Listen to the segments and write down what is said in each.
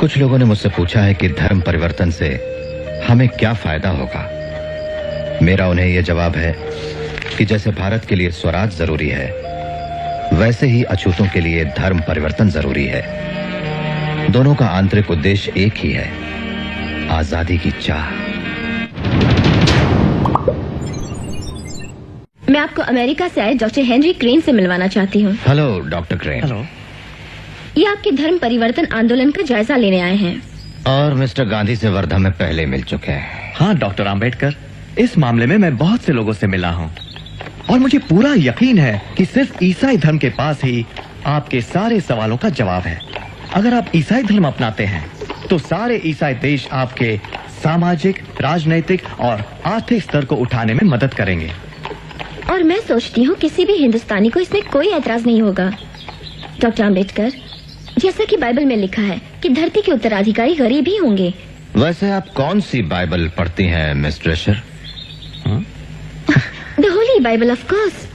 कुछ लोगों ने मुझसे पूछा है कि धर्म परिवर्तन से हमें क्या फायदा होगा। मेरा उन्हें यह जवाब है कि जैसे भारत के लिए स्वराज जरूरी है, वैसे ही अछूतों के लिए धर्म परिवर्तन जरूरी है। दोनों का आंतरिक उद्देश्य एक ही है, आजादी की चाह। मैं आपको अमेरिका से आए डॉक्टर हेनरी क्रेन से मिलवाना चाहती हूँ। Hello doctor crane. हेलो। ये आपके धर्म परिवर्तन आंदोलन का जायजा लेने आए हैं। और मिस्टर गांधी से वर्धा में पहले मिल चुके हैं। हाँ डॉक्टर आम्बेडकर, इस मामले में मैं बहुत से लोगों से मिला हूँ और मुझे पूरा यकीन है कि सिर्फ ईसाई धर्म के पास ही आपके सारे सवालों का जवाब है। अगर आप ईसाई धर्म अपनाते हैं तो सारे ईसाई देश आपके सामाजिक, राजनैतिक और आर्थिक स्तर को उठाने में मदद करेंगे। और मैं सोचती हूँ किसी भी हिंदुस्तानी को इसमें कोई ऐतराज नहीं होगा। डॉक्टर आम्बेडकर, जैसा कि बाइबल में लिखा है कि धरती के उत्तराधिकारी गरीब ही होंगे। वैसे आप कौन सी बाइबल पढ़ती हैं Miss Drescher? The holy Bible of course.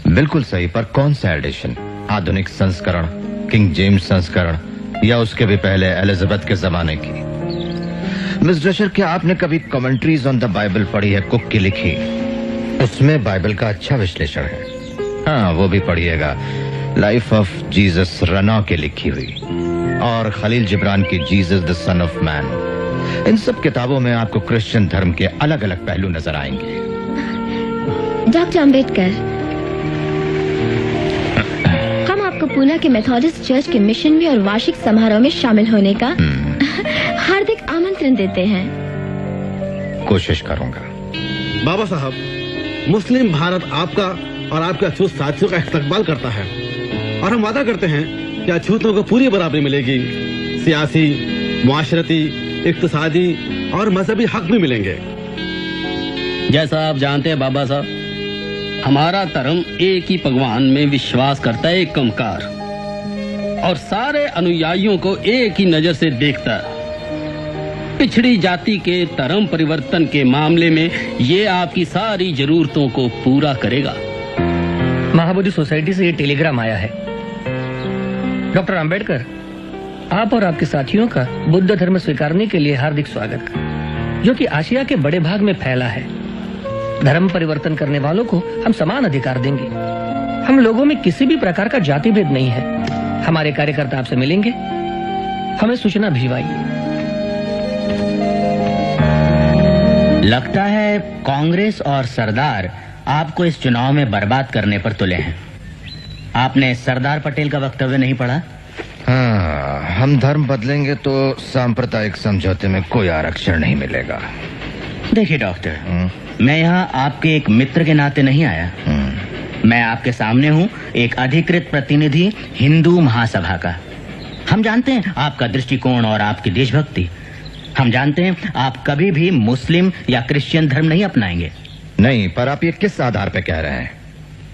बिल्कुल सही, पर कौन सा एडिशन? आधुनिक संस्करण, किंग जेम्स संस्करण, या उसके भी पहले एलिजाबेथ के जमाने की? मिस ड्रेशर, क्या आपने कभी कमेंट्रीज ऑन द बाइबल पढ़ी है? कुक की लिखी, उसमें बाइबल का अच्छा विश्लेषण है। हाँ, वो भी पढ़िएगा। लाइफ ऑफ जीसस रना के लिखी हुई, और खलील जिब्रान की Jesus the son of man. इन सब किताबों में आपको क्रिश्चियन धर्म के अलग अलग पहलू नजर आएंगे। डॉक्टर आम्बेडकर, हम आपको पूना के मेथोडिस्ट चर्च के मिशन में और वार्षिक समारोह में शामिल होने का हार्दिक आमंत्रण देते हैं। कोशिश करूंगा। बाबा साहब, मुस्लिम भारत आपका और आपके अछूत साथियों का इस्तकबाल करता है और हम वादा करते हैं कि अछूतों को पूरी बराबरी मिलेगी। सियासी, मुआशरती, इक्तिसादी और मजहबी हक भी मिलेंगे। जैसा आप जानते हैं बाबा साहब, हमारा धर्म एक ही भगवान में विश्वास करता है, एक कमकार, और सारे अनुयायियों को एक ही नजर से देखता है। पिछड़ी जाति के धर्म परिवर्तन के मामले में ये आपकी सारी जरूरतों को पूरा करेगा। महाबोधि सोसाइटी से ये टेलीग्राम आया है। डॉक्टर आम्बेडकर, आप और आपके साथियों का बुद्ध धर्म स्वीकारने के लिए हार्दिक स्वागत, जो कि आशिया के बड़े भाग में फैला है। धर्म परिवर्तन करने वालों को हम समान अधिकार देंगे। हम लोगों में किसी भी प्रकार का जाति भेद नहीं है। हमारे कार्यकर्ता आपसे मिलेंगे, हमें सूचना भिजवाइए। लगता है कांग्रेस और सरदार आपको इस चुनाव में बर्बाद करने पर तुले हैं। आपने सरदार पटेल का वक्तव्य नहीं पढ़ा? हाँ, हम धर्म बदलेंगे तो सांप्रदायिक समझौते में कोई आरक्षण नहीं मिलेगा। देखिए डॉक्टर, मैं यहाँ आपके एक मित्र के नाते नहीं आया। मैं आपके सामने हूँ एक अधिकृत प्रतिनिधि हिंदू महासभा का। हम जानते हैं आपका दृष्टिकोण और आपकी देशभक्ति। हम जानते हैं आप कभी भी मुस्लिम या क्रिश्चियन धर्म नहीं अपनाएंगे। नहीं, पर आप ये किस आधार पर कह रहे हैं?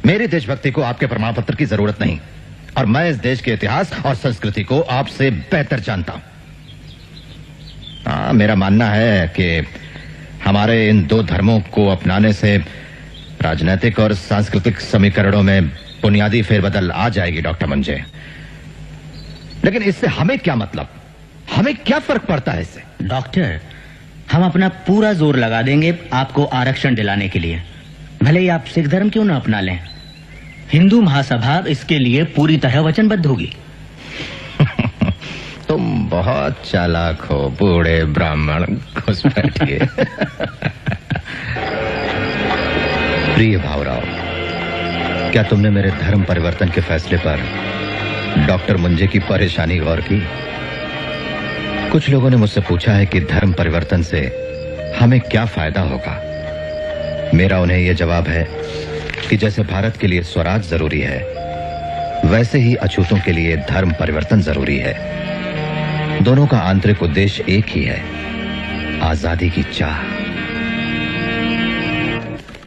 मेरी देशभक्ति को आपके प्रमाण पत्र की जरूरत नहीं, और मैं इस देश के इतिहास और संस्कृति को आपसे बेहतर जानता हूं। मेरा मानना है कि हमारे इन दो धर्मों को अपनाने से राजनीतिक और सांस्कृतिक समीकरणों में बुनियादी फेरबदल आ जाएगी डॉक्टर मंजे। लेकिन इससे हमें क्या मतलब? हमें क्या फर्क पड़ता है इससे? डॉक्टर, हम अपना पूरा जोर लगा देंगे आपको आरक्षण दिलाने के लिए, भले ही आप सिख धर्म क्यों न अपना लें। हिंदू महासभा इसके लिए पूरी तरह वचनबद्ध होगी। तुम बहुत चालाक हो बूढ़े ब्राह्मण, घुस बैठिए। प्रिय भावराव, क्या तुमने मेरे धर्म परिवर्तन के फैसले पर डॉक्टर मुंजे की परेशानी गौर की? कुछ लोगों ने मुझसे पूछा है कि धर्म परिवर्तन से हमें क्या फायदा होगा। मेरा उन्हें यह जवाब है कि जैसे भारत के लिए स्वराज जरूरी है, वैसे ही अछूतों के लिए धर्म परिवर्तन जरूरी है। दोनों का आंतरिक उद्देश्य एक ही है, आजादी की चाह।